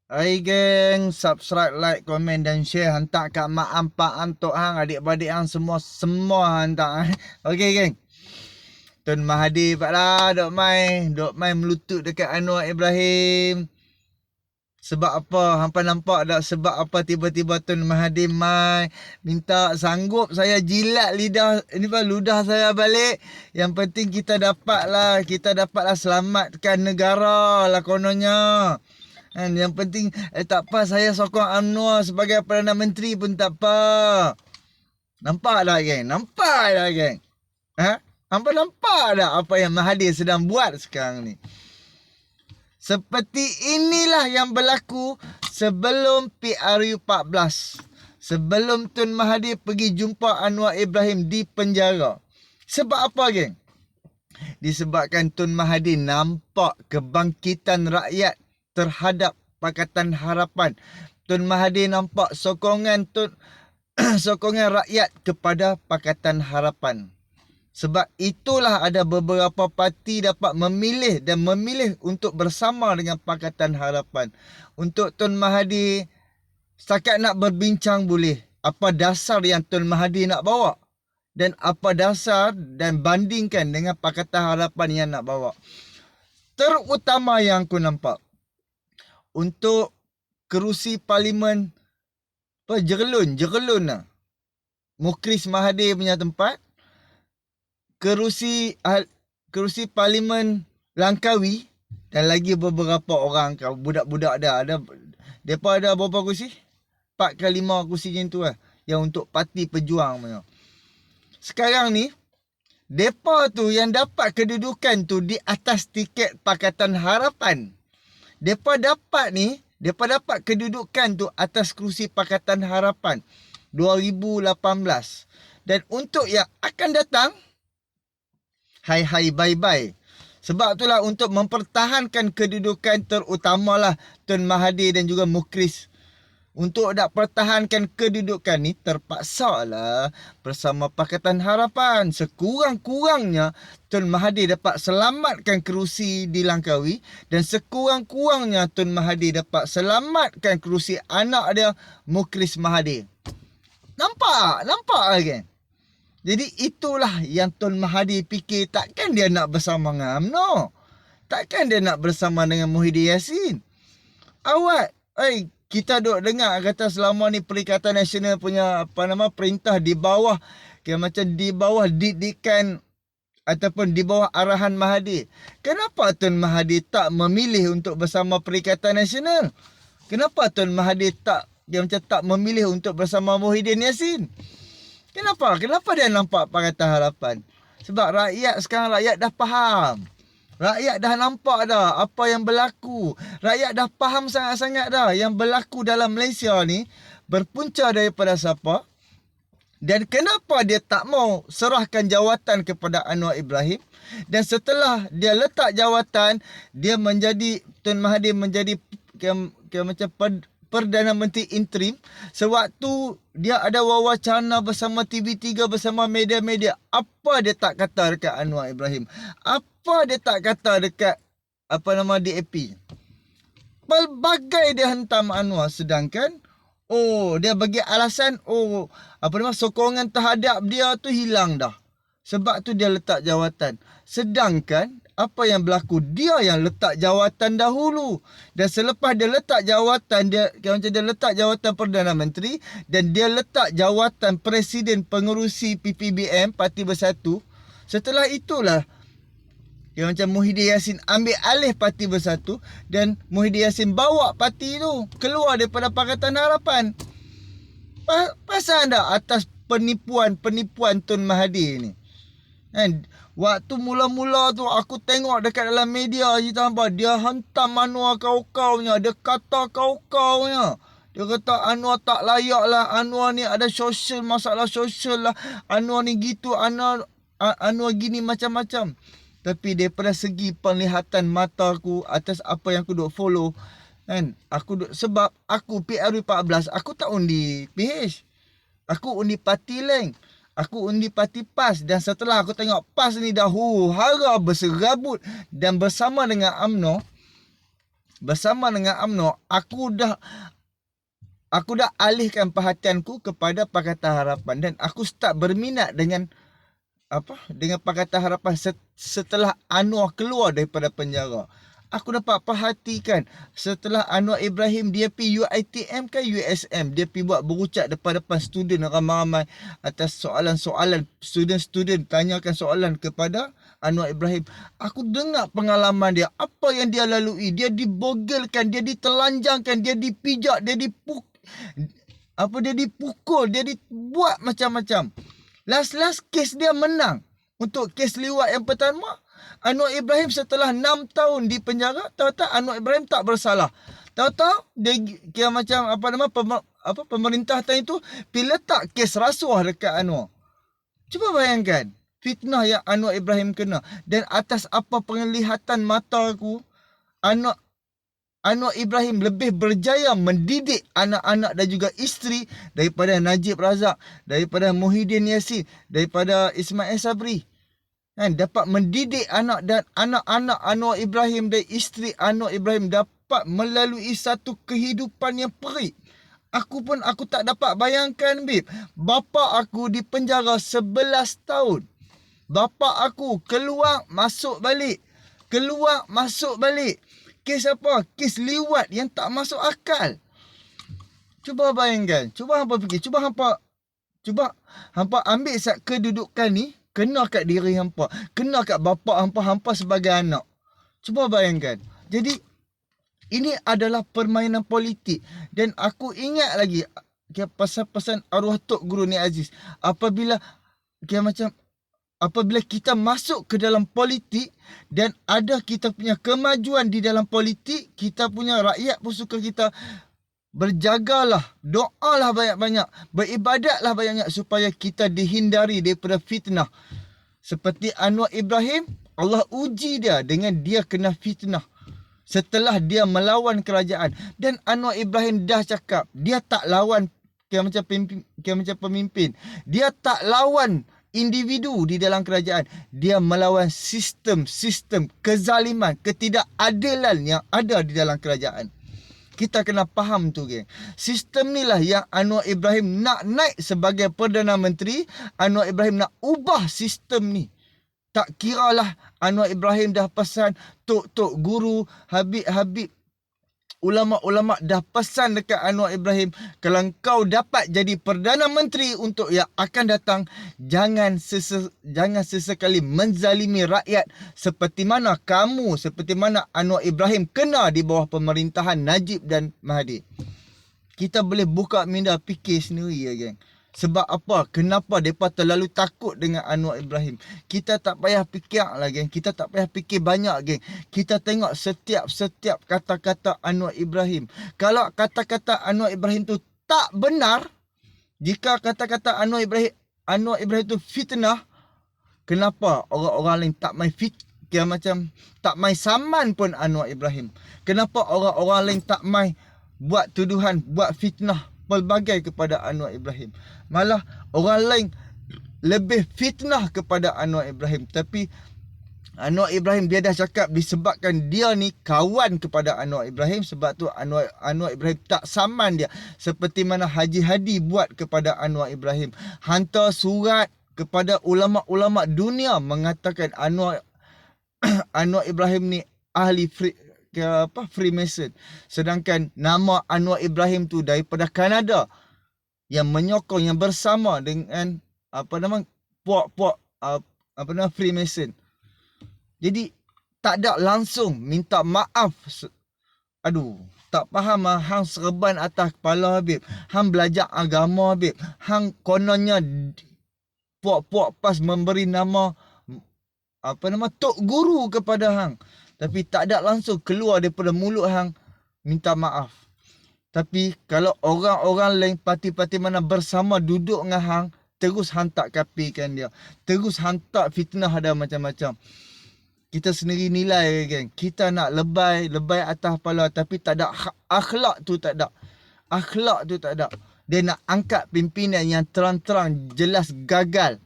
Hai geng, subscribe, like, komen dan share. Hantar kat mak ampak antok hang, adik-beradik hang semua hantar. Okey geng. Tun Mahathir paklah dok mai melutut dekat Anwar Ibrahim. Sebab apa? Hampa nampak tak sebab apa tiba-tiba Tun Mahathir mai minta sanggup saya jilat ludah saya balik. Yang penting kita dapatlah selamatkan negara lah kononnya. Kan yang penting tak apa saya sokong Anwar sebagai Perdana Menteri pun tak apa. Nampak tak geng? Ha? Hampa nampak tak apa yang Mahathir sedang buat sekarang ni? Seperti inilah yang berlaku sebelum PRU 14. Sebelum Tun Mahathir pergi jumpa Anwar Ibrahim di penjara. Sebab apa geng? Disebabkan Tun Mahathir nampak kebangkitan rakyat terhadap Pakatan Harapan. Tun Mahathir nampak sokongan rakyat kepada Pakatan Harapan. Sebab itulah ada beberapa parti dapat memilih untuk bersama dengan Pakatan Harapan. Untuk Tun Mahathir setakat nak berbincang boleh. Apa dasar yang Tun Mahathir nak bawa? Dan apa dasar dan bandingkan dengan Pakatan Harapan yang nak bawa. Terutama yang aku nampak, untuk kerusi parlimen Jerelun lah. Mukris Mahathir punya tempat. Kerusi parlimen Langkawi dan lagi beberapa orang budak-budak ada depa ada berapa kursi? 4 ke 5 kursi macam tu lah yang untuk parti pejuang punya. Sekarang ni depa tu yang dapat kedudukan tu di atas tiket Pakatan Harapan. Depa dapat kedudukan tu atas kerusi Pakatan Harapan 2018. Dan untuk yang akan datang, hai bye-bye. Sebab itulah untuk mempertahankan kedudukan terutamalah Tun Mahathir dan juga Mukris. Untuk nak pertahankan kedudukan ni terpaksalah bersama Pakatan Harapan. Sekurang-kurangnya Tun Mahathir dapat selamatkan kerusi di Langkawi dan sekurang-kurangnya Tun Mahathir dapat selamatkan kerusi anak dia Mukris Mahathir. Nampak kan? Jadi itulah yang Tun Mahathir fikir, takkan dia nak bersama dengan UMNO. Takkan dia nak bersama dengan Muhyiddin Yassin. Awak, kita duk dengar kata selama ni Perikatan Nasional punya perintah di bawah didikan ataupun di bawah arahan Mahathir. Kenapa Tun Mahathir tak memilih untuk bersama Perikatan Nasional? Kenapa Tun Mahathir tak memilih untuk bersama Muhyiddin Yassin? Kenapa dia nampak Pakatan Harapan? Sebab rakyat dah faham. Rakyat dah nampak dah apa yang berlaku. Rakyat dah faham sangat-sangat dah yang berlaku dalam Malaysia ni berpunca daripada siapa? Dan kenapa dia tak mau serahkan jawatan kepada Anwar Ibrahim? Dan setelah dia letak jawatan, Tun Mahathir menjadi macam Perdana Menteri interim. Sewaktu dia ada wawancara bersama TV3 bersama media-media, apa dia tak kata dekat Anwar Ibrahim? Apa dia tak kata dekat DAP? Pelbagai dia hentam Anwar, sedangkan dia bagi alasan sokongan terhadap dia tu hilang dah. Sebab tu dia letak jawatan. Sedangkan apa yang berlaku, dia yang letak jawatan dahulu. Dan selepas dia letak jawatan, dia letak jawatan Perdana Menteri dan dia letak jawatan Presiden Pengerusi PPBM Parti Bersatu. Setelah itulah Muhyiddin Yassin ambil alih Parti Bersatu dan Muhyiddin Yassin bawa parti tu keluar daripada Pakatan Harapan. Pasal anda atas penipuan Tun Mahathir ni. Kan? Waktu mula-mula tu aku tengok dekat dalam media dia hantam Anwar kau-kaunya, dia kata kau-kaunya. Dia kata Anwar tak layak lah, Anwar ni ada masalah sosial lah, Anwar ni gitu, Anwar gini macam-macam. Tapi daripada segi penglihatan mataku atas apa yang aku duk follow, kan, sebab aku PRU 14, aku tak undi PH. Aku undi parti lain. Aku undi parti PAS. Dan setelah aku tengok PAS ni dah hara berserabut dan bersama dengan UMNO, bersama dengan UMNO, aku dah alihkan perhatianku kepada Pakatan Harapan dan aku start berminat dengan Pakatan Harapan setelah Anwar keluar daripada penjara. Aku dapat perhatikan setelah Anwar Ibrahim dia pergi UiTM ke USM, dia pergi buat berucap depan student ramai-ramai atas soalan-soalan, student tanyakan soalan kepada Anwar Ibrahim. Aku dengar pengalaman dia, apa yang dia lalui, dia dibogelkan, dia ditelanjangkan, dia dipijak, dia dipukul, dia dibuat macam-macam. Last kes dia menang. Untuk kes liwat yang pertama, Anwar Ibrahim setelah 6 tahun di penjara, tahu-tahu Anwar Ibrahim tak bersalah. Tahu-tahu dia kira macam pemerintah time itu pilih letak kes rasuah dekat Anwar. Cuba bayangkan fitnah yang Anwar Ibrahim kena, dan atas apa penglihatan mata aku, Anwar Ibrahim lebih berjaya mendidik anak-anak dan juga isteri daripada Najib Razak, daripada Muhyiddin Yassin, daripada Ismail Sabri. Dapat mendidik anak Anwar Ibrahim dan isteri Anwar Ibrahim dapat melalui satu kehidupan yang perik. Aku tak dapat bayangkan, Bib. Bapa aku di penjara 11 tahun. Bapa aku keluar masuk balik. Kes apa? Kes liwat yang tak masuk akal. Cuba bayangkan. Cuba hampa fikir. Cuba hampa ambil kedudukan ni, kena kat diri hampa, kena kat bapa hampa sebagai anak. Cuba bayangkan. Jadi ini adalah permainan politik, dan aku ingat lagi pesan-pesan arwah Tok Guru Ni Aziz, apabila kita masuk ke dalam politik dan ada kita punya kemajuan di dalam politik, kita punya rakyat pun suka kita, berjagalah, doalah banyak-banyak, beribadatlah banyak-banyak supaya kita dihindari daripada fitnah. Seperti Anwar Ibrahim, Allah uji dia dengan dia kena fitnah setelah dia melawan kerajaan. Dan Anwar Ibrahim dah cakap, dia tak lawan macam pemimpin. Dia tak lawan individu di dalam kerajaan. Dia melawan sistem kezaliman, ketidakadilan yang ada di dalam kerajaan. Kita kena faham tu, geng. Sistem ni lah yang Anwar Ibrahim nak naik sebagai Perdana Menteri. Anwar Ibrahim nak ubah sistem ni. Tak kiralah Anwar Ibrahim dah pesan, Tok Guru, Habib, ulama-ulama dah pesan dekat Anwar Ibrahim, kalau kau dapat jadi Perdana Menteri untuk yang akan datang, jangan sesekali menzalimi rakyat seperti mana Anwar Ibrahim kena di bawah pemerintahan Najib dan Mahathir. Kita boleh buka minda fikir sendiri, ya, geng. Sebab apa? Kenapa mereka terlalu takut dengan Anwar Ibrahim? Kita tak payah fikir lah, geng. Kita tak payah fikir banyak, geng. Kita tengok setiap kata-kata Anwar Ibrahim. Kalau kata-kata Anwar Ibrahim tu tak benar, jika kata-kata Anwar Ibrahim tu fitnah, kenapa orang-orang lain tak main tak main saman pun Anwar Ibrahim? Kenapa orang-orang lain tak main buat tuduhan, buat fitnah pelbagai kepada Anwar Ibrahim? Malah orang lain lebih fitnah kepada Anwar Ibrahim. Tapi Anwar Ibrahim dia dah cakap disebabkan dia ni kawan kepada Anwar Ibrahim, sebab tu Anwar Ibrahim tak saman dia. Seperti mana Haji Hadi buat kepada Anwar Ibrahim. Hantar surat kepada ulama-ulama dunia mengatakan Anwar Ibrahim ni ahli Freemason. Sedangkan nama Anwar Ibrahim tu daripada Kanada, yang menyokong, yang bersama dengan puak-puak Freemason. Jadi tak ada langsung minta maaf. Tak faham hang serban atas kepala, Habib. Hang belajar agama, Habib. Hang kononnya puak-puak PAS memberi nama Tok Guru kepada hang. Tapi tak ada langsung keluar daripada mulut hang minta maaf. Tapi kalau orang-orang lain, parti-parti mana bersama duduk dengan hang, terus hang tak kapikan dia. Terus hang tak fitnah ada macam-macam. Kita sendiri nilai, geng. Kita nak lebay atas kepala, tapi tak ada akhlak tu, tak ada. Akhlak tu tak ada. Dia nak angkat pimpinan yang terang-terang jelas gagal.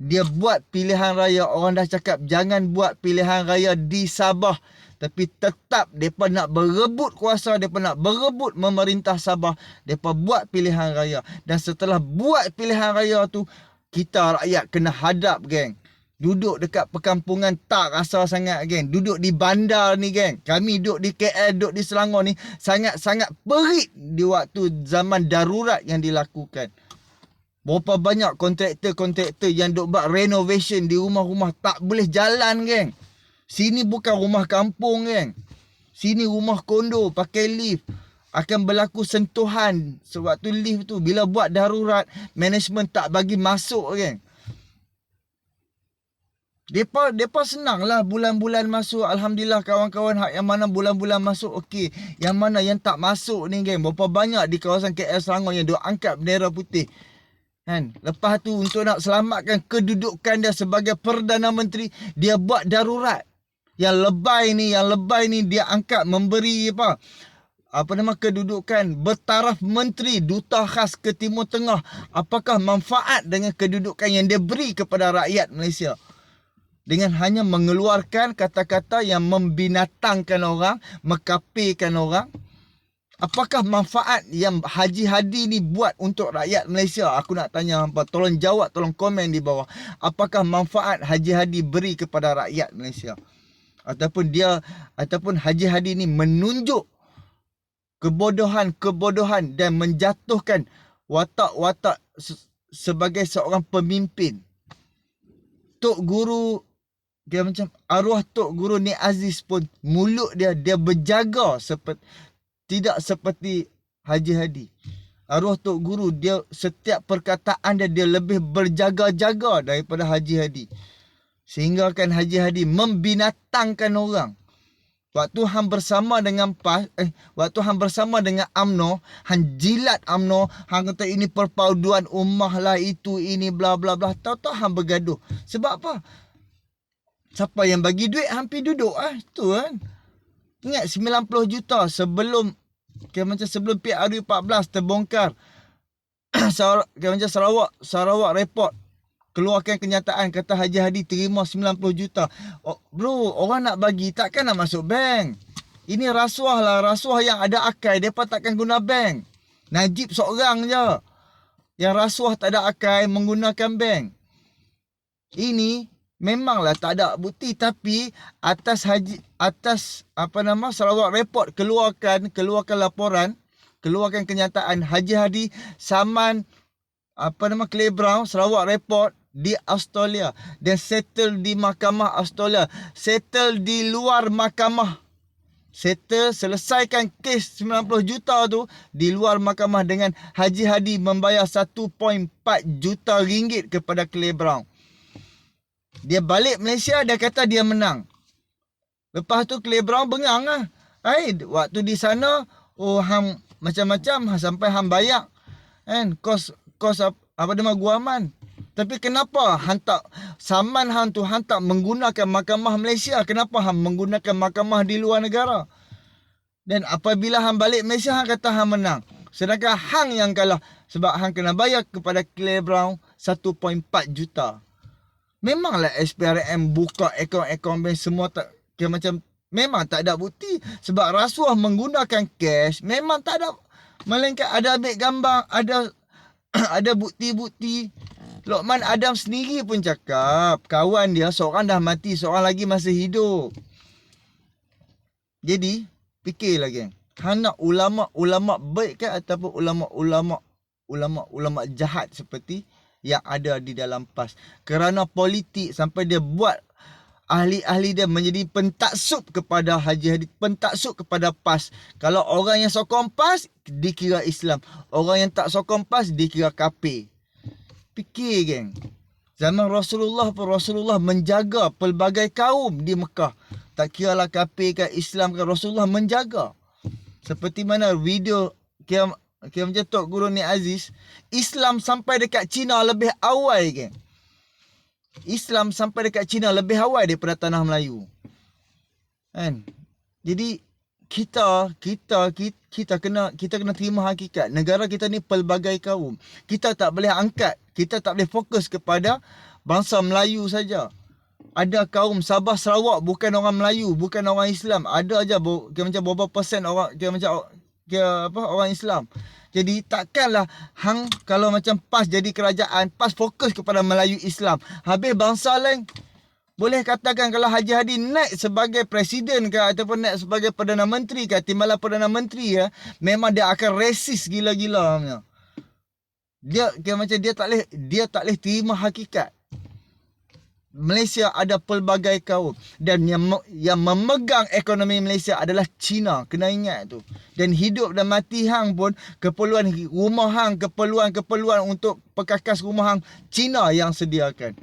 Dia buat pilihan raya, orang dah cakap jangan buat pilihan raya di Sabah. Tapi tetap mereka nak berebut kuasa, mereka nak berebut memerintah Sabah. Mereka buat pilihan raya. Dan setelah buat pilihan raya tu, kita rakyat kena hadap, geng. Duduk dekat perkampungan tak rasa sangat, geng. Duduk di bandar ni, geng. Kami duduk di KL, duduk di Selangor ni, sangat-sangat perit di waktu zaman darurat yang dilakukan. Berapa banyak kontraktor-kontraktor yang duk buat renovation di rumah-rumah tak boleh jalan, geng. Sini bukan rumah kampung, geng. Sini rumah kondo, pakai lift. Akan berlaku sentuhan sewaktu lift tu. Bila buat darurat, management tak bagi masuk, geng. Depa senang lah bulan-bulan masuk. Alhamdulillah kawan-kawan hak yang mana bulan-bulan masuk okey. Yang mana yang tak masuk ni, geng. Berapa banyak di kawasan KL Selangor yang duk angkat bendera putih. Kan? Lepas tu untuk nak selamatkan kedudukan dia sebagai Perdana Menteri, dia buat darurat. Yang lebay ni dia angkat memberi kedudukan bertaraf menteri duta khas ke Timur Tengah. Apakah manfaat dengan kedudukan yang dia beri kepada rakyat Malaysia? Dengan hanya mengeluarkan kata-kata yang membinatangkan orang, mengkapirkan orang. Apakah manfaat yang Haji Hadi ni buat untuk rakyat Malaysia? Aku nak tanya hampa, tolong jawab, tolong komen di bawah. Apakah manfaat Haji Hadi beri kepada rakyat Malaysia? Ataupun Haji Hadi ni menunjuk kebodohan dan menjatuhkan watak-watak sebagai seorang pemimpin. Tok Guru, dia macam arwah Tok Guru Nik Aziz pun, mulut dia berjaga tidak seperti Haji Hadi. Arwah Tok Guru, dia setiap perkataan dia lebih berjaga-jaga daripada Haji Hadi. Sehingga kan Haji Hadi membinatangkan orang. Waktu hang bersama dengan UMNO, hang jilat UMNO, hang kata ini perpauduan ummah lah, itu ini bla bla bla. Tahu-tahu hang bergaduh. Sebab apa? Siapa yang bagi duit hang pergi duduk tu kan. Ingat 90 juta sebelum PRU14 terbongkar. Sarawak Report keluarkan kenyataan kata Haji Hadi terima 90 juta. Bro, orang nak bagi takkan nak masuk bank. Ini rasuah lah, rasuah yang ada akai, mereka takkan guna bank. Najib seorang je yang rasuah tak ada akai menggunakan bank. Ini memanglah tak ada bukti, tapi Sarawak Report keluarkan laporan, keluarkan kenyataan Haji Hadi saman Clay Brown Sarawak Report di Australia dan settle di mahkamah Australia, settle di luar mahkamah, selesaikan kes 90 juta tu di luar mahkamah dengan Haji Hadi membayar 1.4 juta ringgit kepada Clay Brown. Dia balik Malaysia, dia kata dia menang. Lepas tu Clay Brown bengang lah. Waktu di sana, hang macam-macam sampai hang bayar kan, kos guaman. Tapi kenapa hang tak saman hang tu hang tak menggunakan mahkamah Malaysia? Kenapa hang menggunakan mahkamah di luar negara? Dan apabila hang balik Malaysia, hang kata hang menang. Sedangkan hang yang kalah sebab hang kena bayar kepada Clay Brown 1.4 juta. Memanglah SPRM buka akaun bank semua tak memang tak ada bukti. Sebab rasuah menggunakan cash memang tak ada. Melainkan ada ambil gambar, ada bukti-bukti. Lokman Adam sendiri pun cakap kawan dia seorang dah mati, seorang lagi masih hidup. Jadi fikirlah, geng. Hang nak ulama' baik ke ataupun ulama' jahat seperti yang ada di dalam PAS. Kerana politik sampai dia buat ahli-ahli dia menjadi pentaksub kepada Haji Hadi, pentaksub kepada PAS. Kalau orang yang sokong PAS dikira Islam, orang yang tak sokong PAS dikira kafir. Fikir, geng. Zaman Rasulullah menjaga pelbagai kaum di Mekah. Tak kiralah kafir ke Islam ke, Rasulullah menjaga. Seperti mana video macam Tok Guru Nik Aziz, Islam sampai dekat China lebih awal, geng. Islam sampai dekat China lebih awal daripada tanah Melayu. Kan? Jadi kita kena terima hakikat. Negara kita ni pelbagai kaum. Kita tak boleh angkat, kita tak boleh fokus kepada bangsa Melayu saja. ada kaum Sabah Sarawak bukan orang Melayu, bukan orang Islam. Ada aja kira macam berapa persen orang orang Islam. Jadi takkanlah hang kalau macam PAS jadi kerajaan, PAS fokus kepada Melayu Islam. Habis bangsa lain boleh katakan kalau Haji Hadi naik sebagai presiden ke ataupun naik sebagai Perdana Menteri ke, timbalan Perdana Menteri ya, memang dia akan resis gila-gila punya. Dia kira macam dia tak boleh terima hakikat. Malaysia ada pelbagai kaum dan yang memegang ekonomi Malaysia adalah Cina, kena ingat tu. Dan hidup dan mati hang pun keperluan rumah hang, keperluan untuk perkakas rumah hang Cina yang sediakan.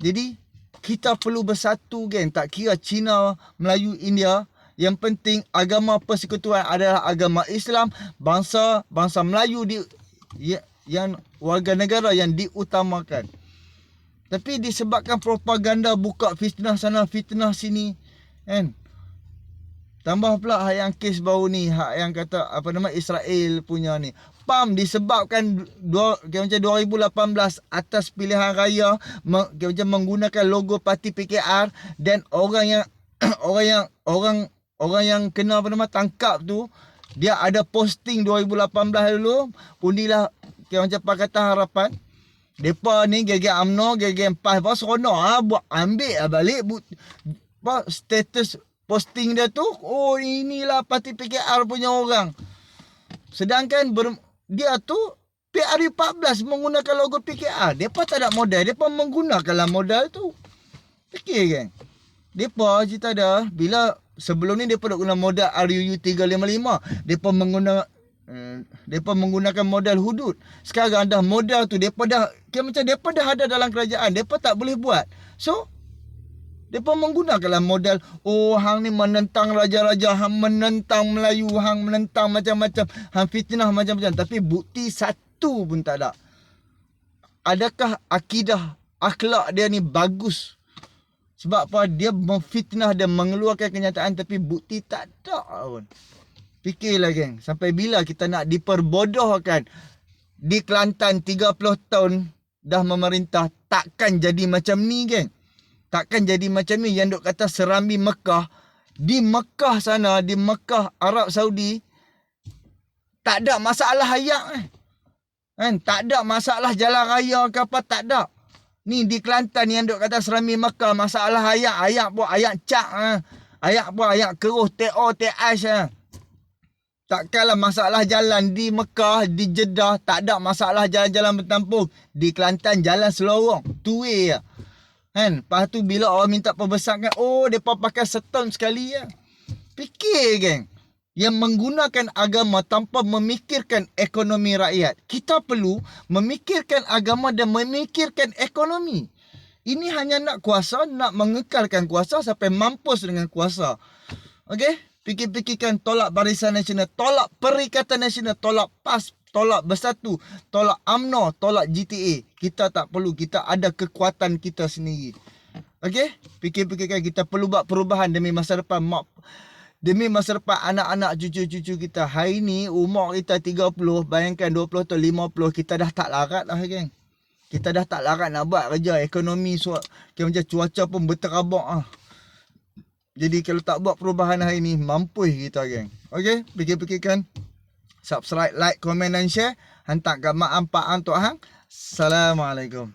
Jadi kita perlu bersatu geng, tak kira Cina, Melayu, India. Yang penting agama persekutuan adalah agama Islam, bangsa Melayu yang warga negara yang diutamakan. Tapi disebabkan propaganda buka fitnah sana fitnah sini kan. Tambah pula yang kes baru ni, yang kata Israel punya ni. PAM disebabkan macam 2018 atas pilihan raya macam menggunakan logo parti PKR, dan orang yang kena tangkap tu, dia ada posting 2018 dulu undilah macam Pakatan Harapan. Depa ni gege UMNO, gege PAS apa seronok buat ambil balik status posting dia tu. Oh, inilah parti PKR punya orang. Sedangkan dia tu PRU14 menggunakan logo PKR. Depa tak ada modal, depa menggunakanlah modal tu. Fikir kan? Depa cerita dah bila sebelum ni depa nak guna modal RUU 355. Depa menggunakan modal hudud. Sekarang dah modal tu depa dah depa dah ada dalam kerajaan, depa tak boleh buat. So depa menggunakanlah modal. Oh, hang ni menentang raja-raja, hang menentang Melayu, hang menentang macam-macam, hang fitnah macam-macam, tapi bukti satu pun tak ada. Adakah akidah akhlak dia ni bagus? Sebab apa? Dia memfitnah dan mengeluarkan kenyataan tapi bukti tak ada pun. Fikirlah geng, sampai bila kita nak diperbodohkan? Di Kelantan 30 tahun dah memerintah, takkan jadi macam ni geng. Takkan jadi macam ni yang duk kata Serambi Mekah. Di Mekah sana, di Mekah Arab Saudi, tak ada masalah ayak kan? Tak ada masalah jalan raya ke apa, tak ada. Ni di Kelantan yang duk kata Serambi Mekah, masalah ayak buat ayak cak ayak buat ayak keruh TO TH Takkanlah masalah jalan di Mekah, di Jeddah, tak ada masalah jalan-jalan bertampung. Di Kelantan jalan selorong, two way je. Kan? Lepas tu bila orang minta pembesaran, oh mereka pakai setahun sekali je. Fikir geng, yang menggunakan agama tanpa memikirkan ekonomi rakyat. Kita perlu memikirkan agama dan memikirkan ekonomi. Ini hanya nak kuasa, nak mengekalkan kuasa sampai mampus dengan kuasa. Okey? Fikir-fikirkan tolak Barisan Nasional, tolak Perikatan Nasional, tolak PAS, tolak Bersatu, tolak UMNO, tolak GTA. Kita tak perlu, kita ada kekuatan kita sendiri. Okey? Fikir-fikirkan kita perlu buat perubahan demi masa depan demi masa depan anak-anak cucu-cucu kita. Hari ni umur kita 30, bayangkan 20 tahun, 50, kita dah tak larat lah geng. Kita dah tak larat nak buat kerja ekonomi, macam cuaca pun berterabak . Jadi kalau tak buat perubahan hari ni, mampus kita geng. Okey, fikir-fikirkan. Subscribe, like, komen dan share. Hantar kat mak ampak untuk hang. Assalamualaikum.